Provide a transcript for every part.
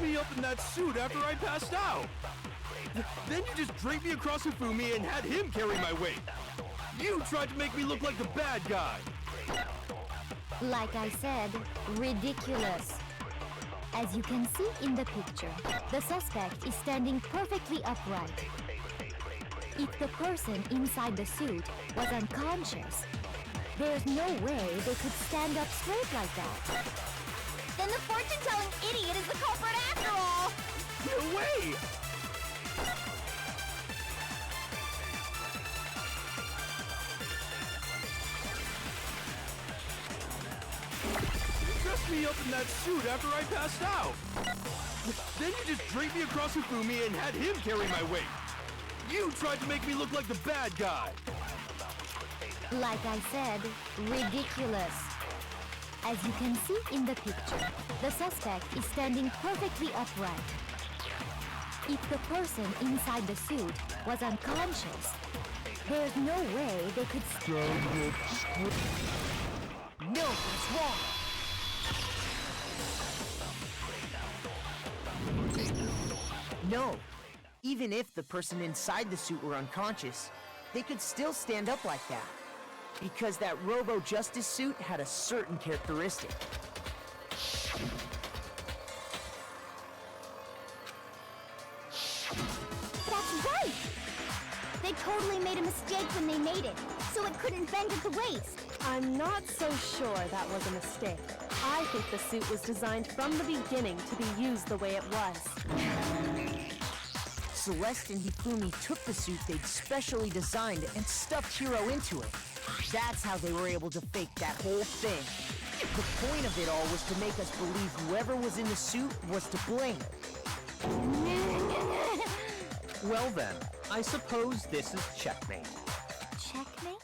me up in that suit after I passed out. Then you just draped me across Hifumi and had him carry my weight. You tried to make me look like the bad guy. Like I said, ridiculous. As you can see in the picture, the suspect is standing perfectly upright. If the person inside the suit was unconscious, there's no way they could stand up straight like that. Then the fortune-telling idiot is the culprit after all! No way! You dressed me up in that suit after I passed out. Then you just draped me across Hifumi and had him carry my weight. You tried to make me look like the bad guy. Like I said, ridiculous. As you can see in the picture, the suspect is standing perfectly upright. If the person inside the suit was unconscious, there's no way they could stand up straight. No, that's wrong. No. Even if the person inside the suit were unconscious, they could still stand up like that. Because that Robo-Justice suit had a certain characteristic. That's right! They totally made a mistake when they made it, so it couldn't bend at the waist. I'm not so sure that was a mistake. I think the suit was designed from the beginning to be used the way it was. Celeste and Hifumi took the suit they'd specially designed and stuffed Hiro into it. That's how they were able to fake that whole thing. The point of it all was to make us believe whoever was in the suit was to blame. Well then, I suppose this is checkmate. Checkmate?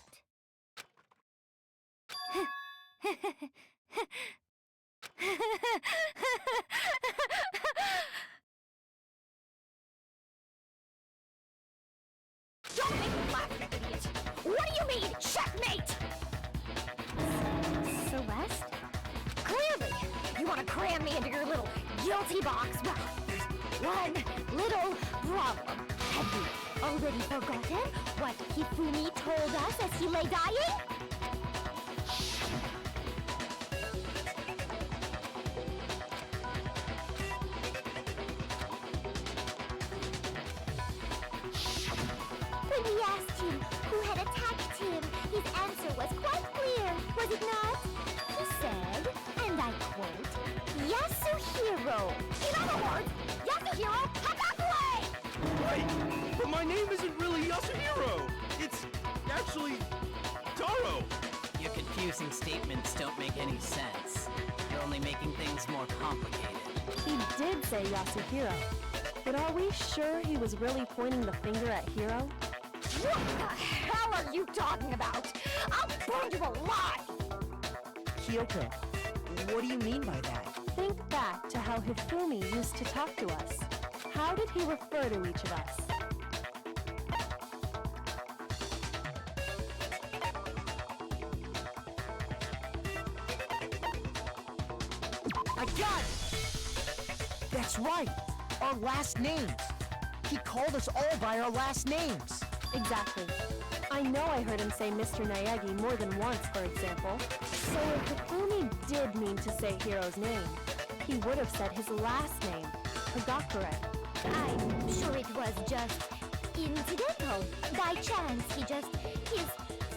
Don't make me laugh, you idiot! What do you mean, checkmate? Celeste? Clearly! You want to cram me into your little guilty box? Well, there's one little problem. Have you already forgotten what Hifumi told us as he lay dying? When we asked him who had attacked him, his answer was quite clear, was it not? He said, and I quote, Yasuhiro. In other words, Yasuhiro Hakakure! Right, but my name isn't really Yasuhiro. It's actually Taro. Your confusing statements don't make any sense. You're only making things more complicated. He did say Yasuhiro, but are we sure he was really pointing the finger at Hiro? What the hell are you talking about? I'll burn you alive! Kyoko, what do you mean by that? Think back to how Hifumi used to talk to us. How did he refer to each of us? I got it! That's right! Our last names! He called us all by our last names! Exactly. I know I heard him say Mr. Naegi more than once, for example. So if Hifumi did mean to say Hiro's name, he would have said his last name, Hagakure. I'm sure it was just incidental. By chance, his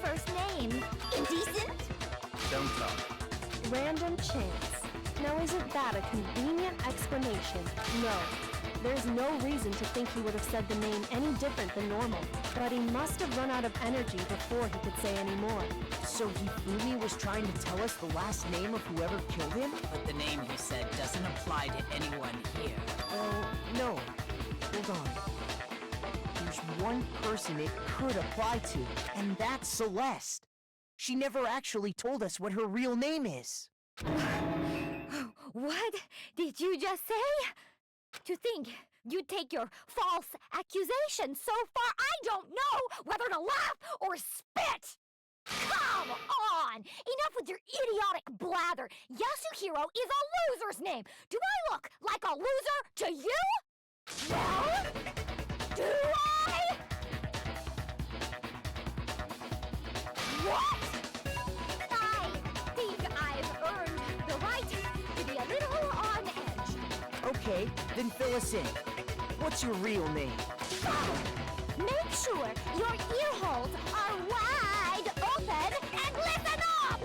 first name. Indecent? Don't talk. Random chance. Now isn't that a convenient explanation? No. There's no reason to think he would have said the name any different than normal. But he must have run out of energy before he could say any more. So Hifumi was trying to tell us the last name of whoever killed him? But the name he said doesn't apply to anyone here. No. Hold on. There's one person it could apply to, and that's Celeste. She never actually told us what her real name is. What did you just say? To think you'd take your false accusation so far, I don't know whether to laugh or spit! Come on! on! Enough with your idiotic blather! Yasuhiro is a loser's name! Do I look like a loser to you? Well, do I? What? I think I've earned the right to be a little on edge. Okay, then fill us in. What's your real name? Make sure your ear holes are wide open and listen up!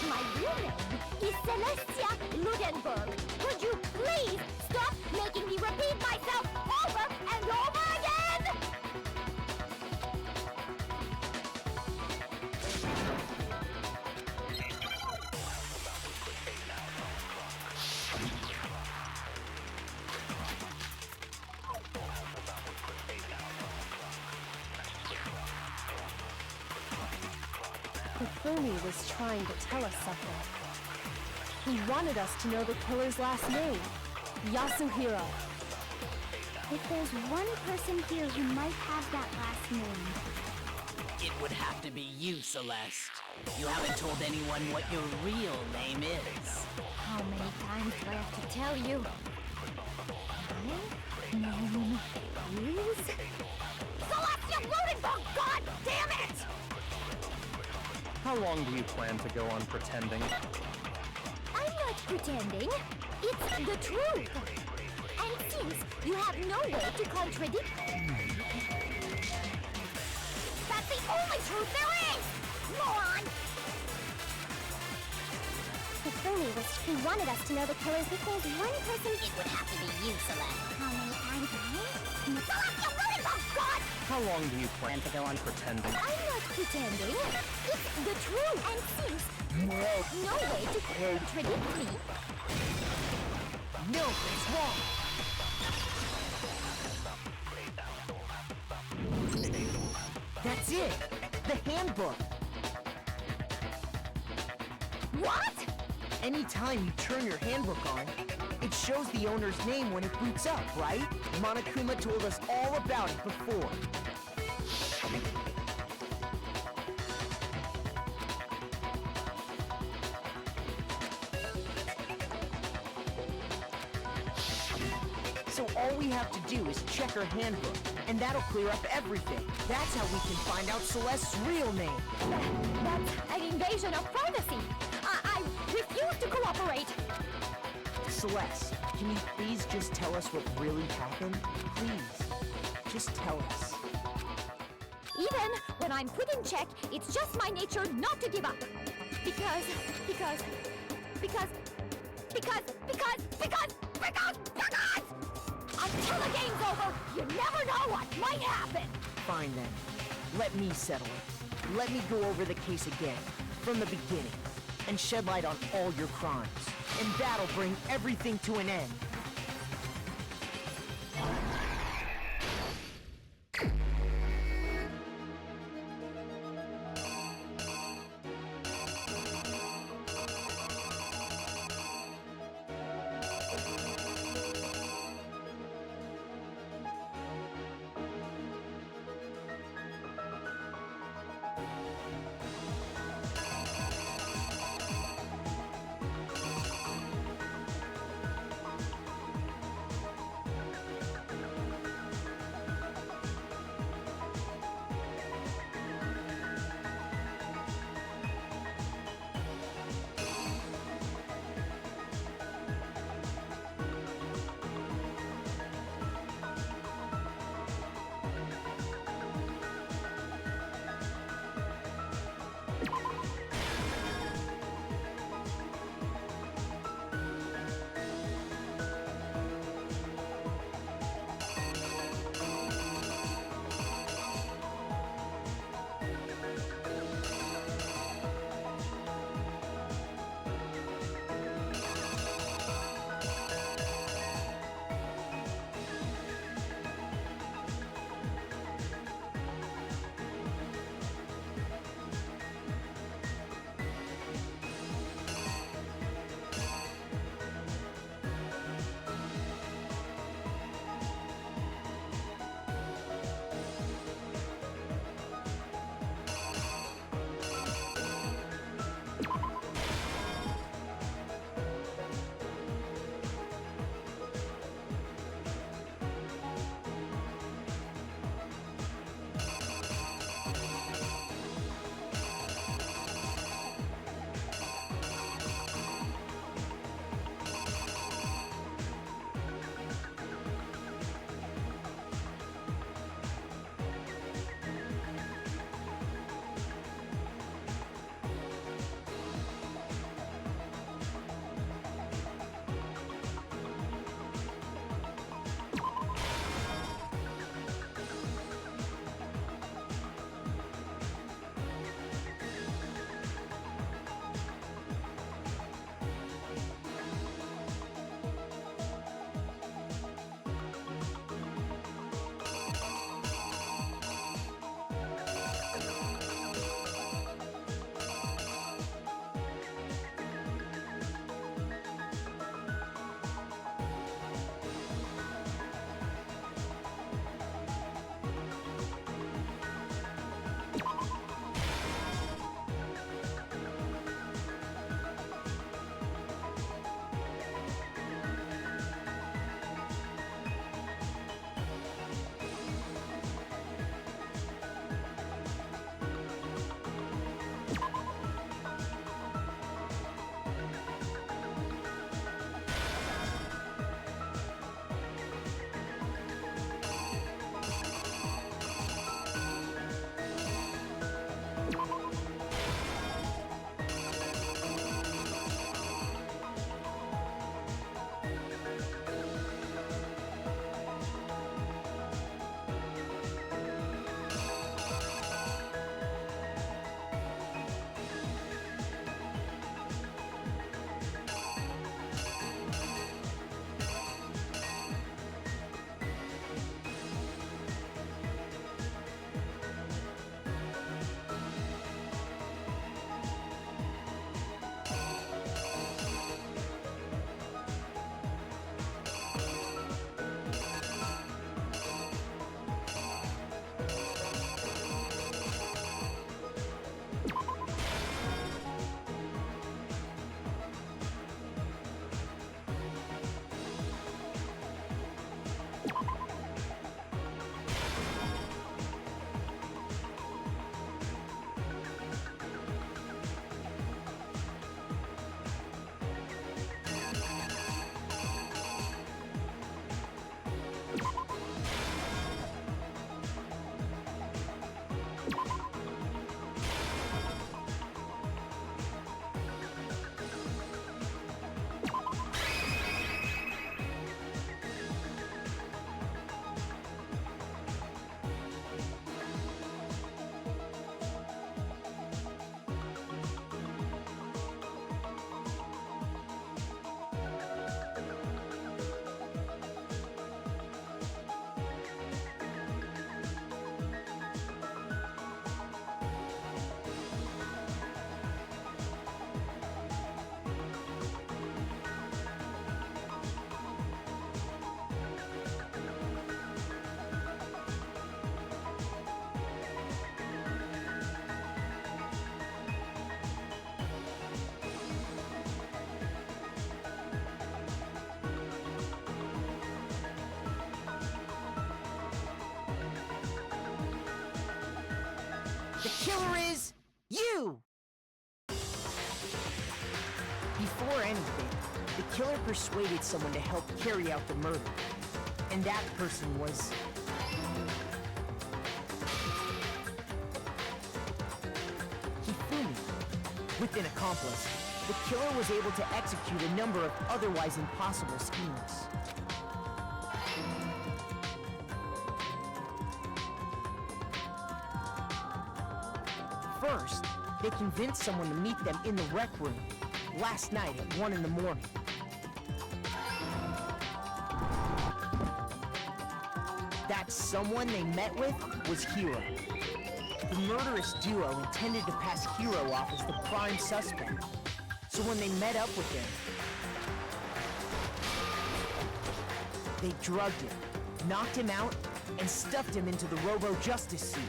My real name is Celestia Ludenberg. Would you please stop making me repeat myself over and over again? Hifumi was trying to tell us something. He wanted us to know the killer's last name, Yasuhiro. If there's one person here who might have that last name, It would have to be you, Celeste. You haven't told anyone what your real name is. how many times do I have to tell you? My name is... Celestia Ludenberg, god damn it! How long do you plan to go on pretending? I'm not pretending. It's the truth. And since you have no way to contradict that's the only truth there is! Moron! Hifumi he wanted us to know the killers if there's one person... It would have to be you, Celeste. How many times, Celestia Ludenberg, god! How long do you plan to go on pretending? I'm not pretending. It's the truth. And since no way to contradict me, No, it's wrong! That's it! The handbook! what? Anytime you turn your handbook on, it shows the owner's name when it boots up, right? Monokuma told us all about it before. So all we have to do is check her handbook, and that'll clear up everything. That's how we can find out Celeste's real name. That's an invasion of privacy. I refuse to cooperate. Celeste, can you please just tell us what really happened? Please, just tell us. Even when I'm put in check, it's just my nature not to give up. Because until the game's over, you never know what might happen. Fine then. Let me settle it. Let me go over the case again, from the beginning, and shed light on all your crimes. And that'll bring everything to an end. The killer is you! Before anything, the killer persuaded someone to help carry out the murder. And that person was... Hifumi. With an accomplice, the killer was able to execute a number of otherwise impossible schemes. First, they convinced someone to meet them in the rec room last night at 1 in the morning. That someone they met with was Hiro. The murderous duo intended to pass Hiro off as the prime suspect. So when they met up with him, they drugged him, knocked him out, and stuffed him into the Robo-Justice suit.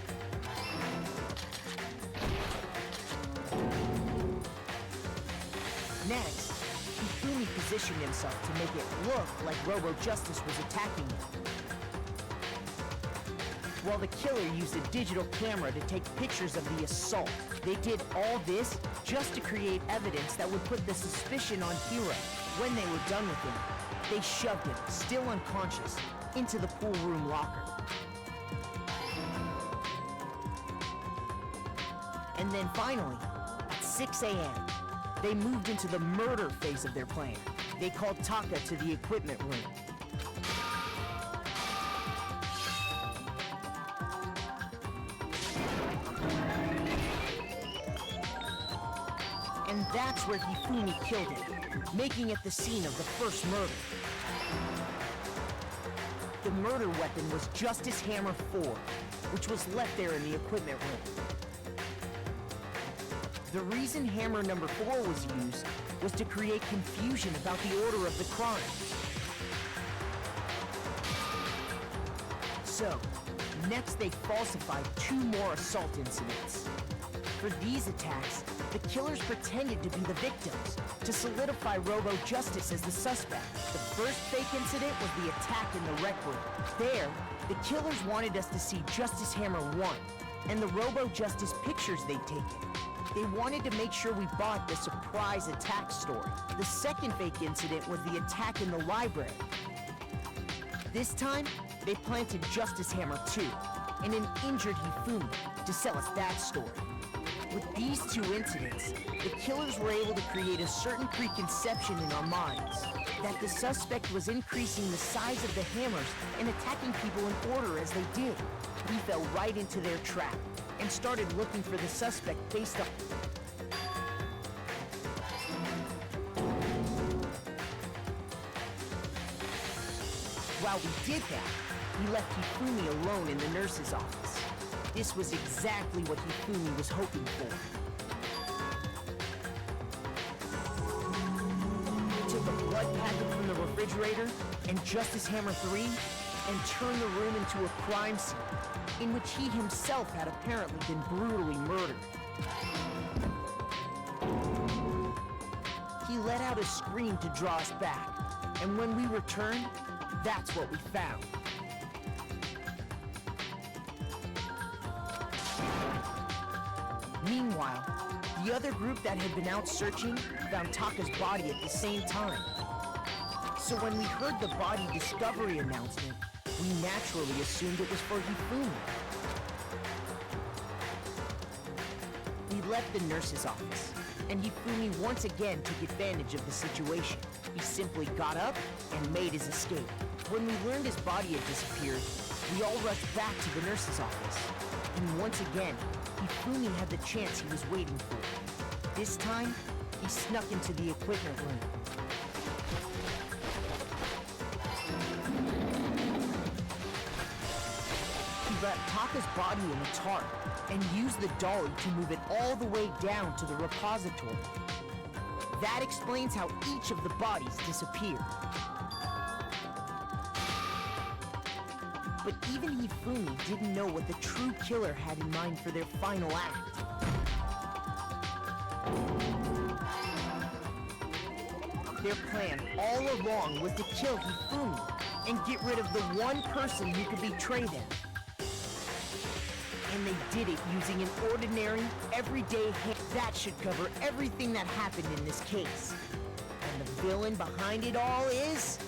Next, Hifumi positioned himself to make it look like Robo-Justice was attacking him. While the killer used a digital camera to take pictures of the assault. They did all this just to create evidence that would put the suspicion on Hiro. When they were done with him, they shoved him, still unconscious, into the pool room locker. And then finally, at 6 a.m., they moved into the murder phase of their plan. They called Taka to the equipment room. And that's where Hifumi killed him, making it the scene of the first murder. The murder weapon was Justice Hammer 4, which was left there in the equipment room. The reason hammer number 4 was used was to create confusion about the order of the crimes. So, next they falsified 2 more assault incidents. For these attacks, the killers pretended to be the victims, to solidify Robo-Justice as the suspect. The first fake incident was the attack in the rec room. There, the killers wanted us to see Justice Hammer 1, and the Robo-Justice pictures they'd taken. They wanted to make sure we bought the surprise attack story. The second fake incident was the attack in the library. This time, they planted Justice Hammer 2 and an injured Hifumi to sell us that story. With these 2 incidents, the killers were able to create a certain preconception in our minds that the suspect was increasing the size of the hammers and attacking people in order as they did. We fell right into their trap and started looking for the suspect based on... While we did that, we left Hifumi alone in the nurse's office. This was exactly what Hifumi was hoping for. He took a blood packet from the refrigerator and Justice Hammer 3 and turned the room into a crime scene in which he himself had apparently been brutally murdered. He let out a scream to draw us back, and when we returned, that's what we found. Meanwhile, the other group that had been out searching found Taka's body at the same time. So when we heard the body discovery announcement, we naturally assumed it was for Hifumi. We left the nurse's office, and Hifumi once again took advantage of the situation. He simply got up and made his escape. When we learned his body had disappeared, we all rushed back to the nurse's office. And once again, Hifumi had the chance he was waiting for. This time, he snuck into the equipment room. He wrapped Taka's body in a tarp and used the dolly to move it all the way down to the repository. That explains how each of the bodies disappeared. But even Hifumi didn't know what the true killer had in mind for their final act. Their plan all along was to kill Hifumi and get rid of the one person who could betray them. And they did it using an ordinary, everyday hand. That should cover everything that happened in this case. And the villain behind it all is...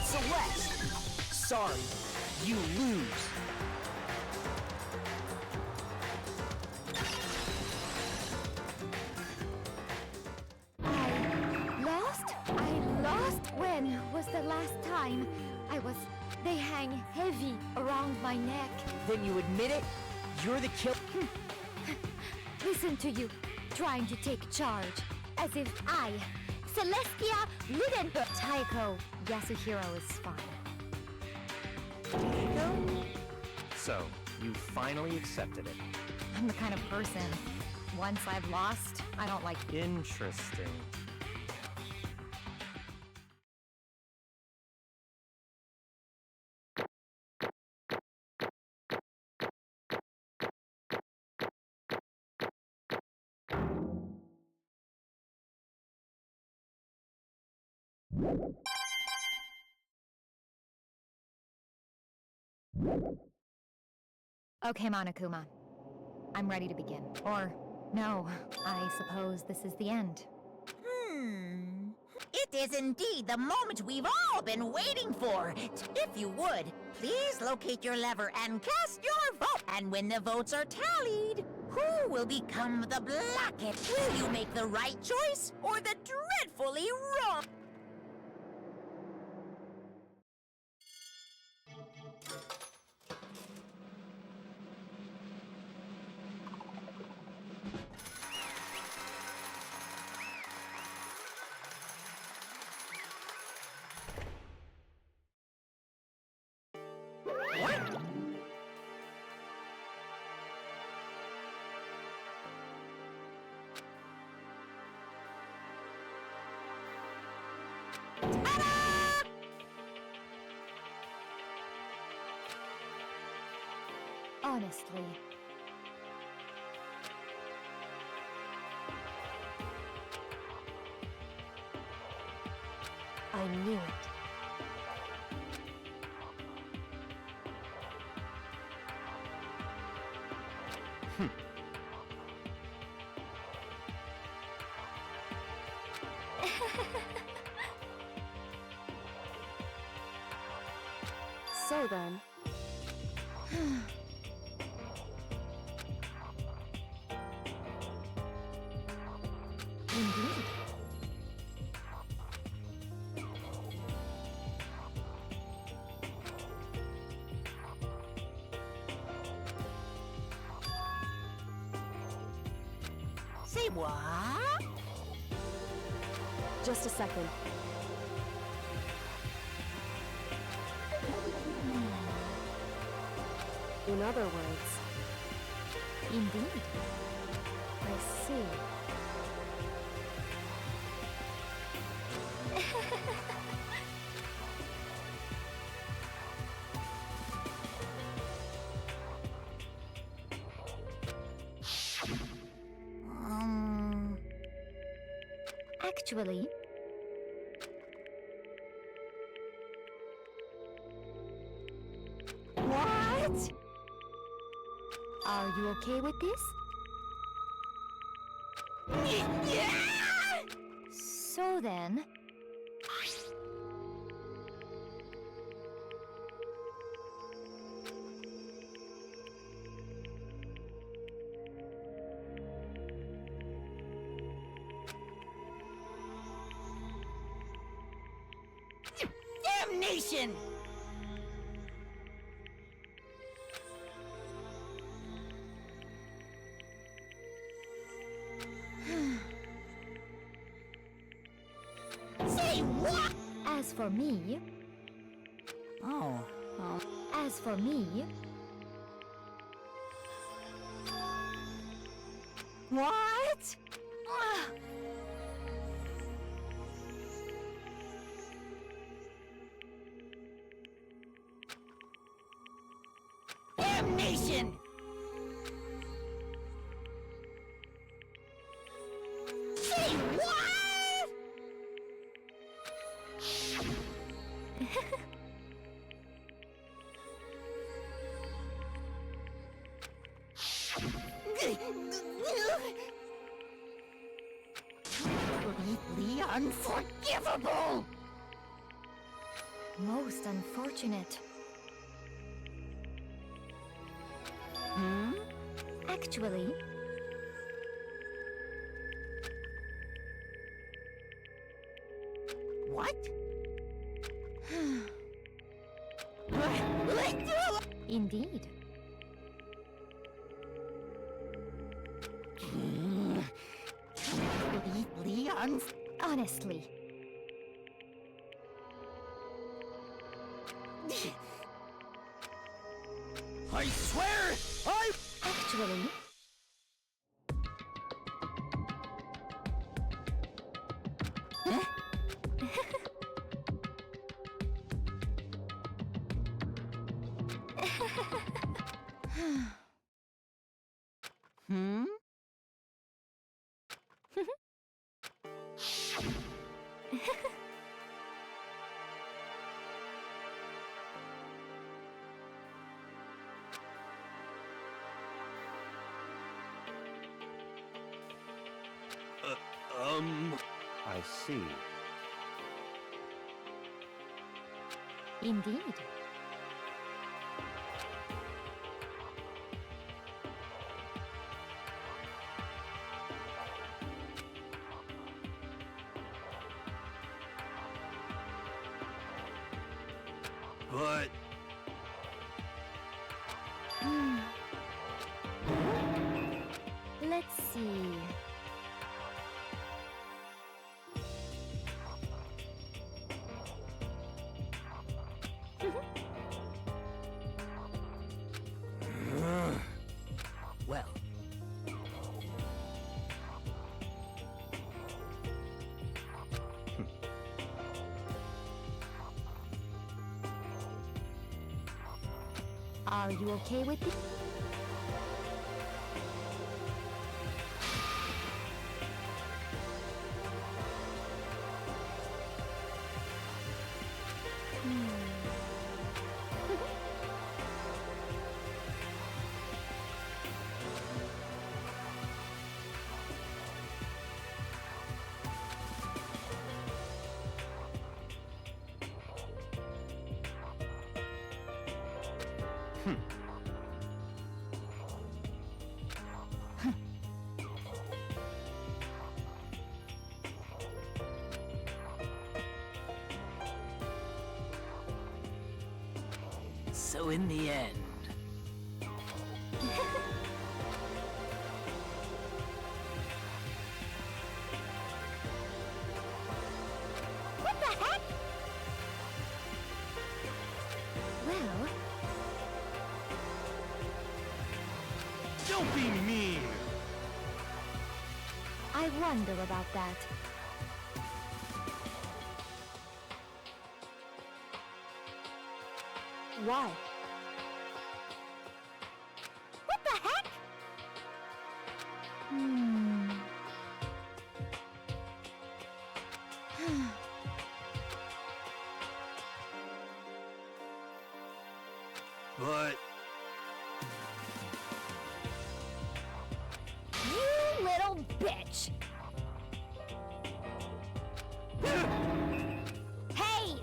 Celeste! Sorry, you lose. I lost? When was the last time? They hang heavy around my neck. Then you admit it? You're the killer. Listen to you, trying to take charge. As if I, Celestia Lidenberg. Taiko, Yasuhiro is fine. So, you finally accepted it. I'm the kind of person, once I've lost, I don't like... Interesting. Okay, Monokuma. I'm ready to begin. Or, no, I suppose this is the end. It is indeed the moment we've all been waiting for. If you would, please locate your lever and cast your vote. And when the votes are tallied, who will become the Blackett? Will you make the right choice or the dreadfully wrong? Honestly. I knew it. So then... Indeed. Say what? Just a second. In other words... Indeed. I see. Actually... What? Are you okay with this? So then... Damnation! As for me... Oh. As for me... What? Damnation! Say what? Completely unforgivable! Most unfortunate. Actually... What? Indeed. Completely Honestly. I swear, Actually... I see. Indeed. but Let's see... Well, Are you okay with it? so in the end, What the heck? Well... don't be mean. I wonder about that. Why? What the heck? But You little bitch! Hey!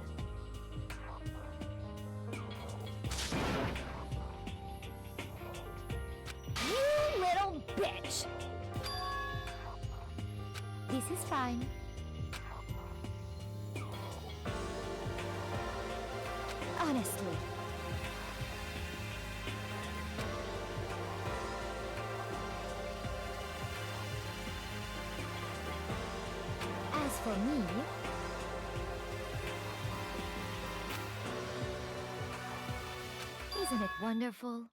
You little bitch! This is fine. Honestly. As for me... Isn't it wonderful?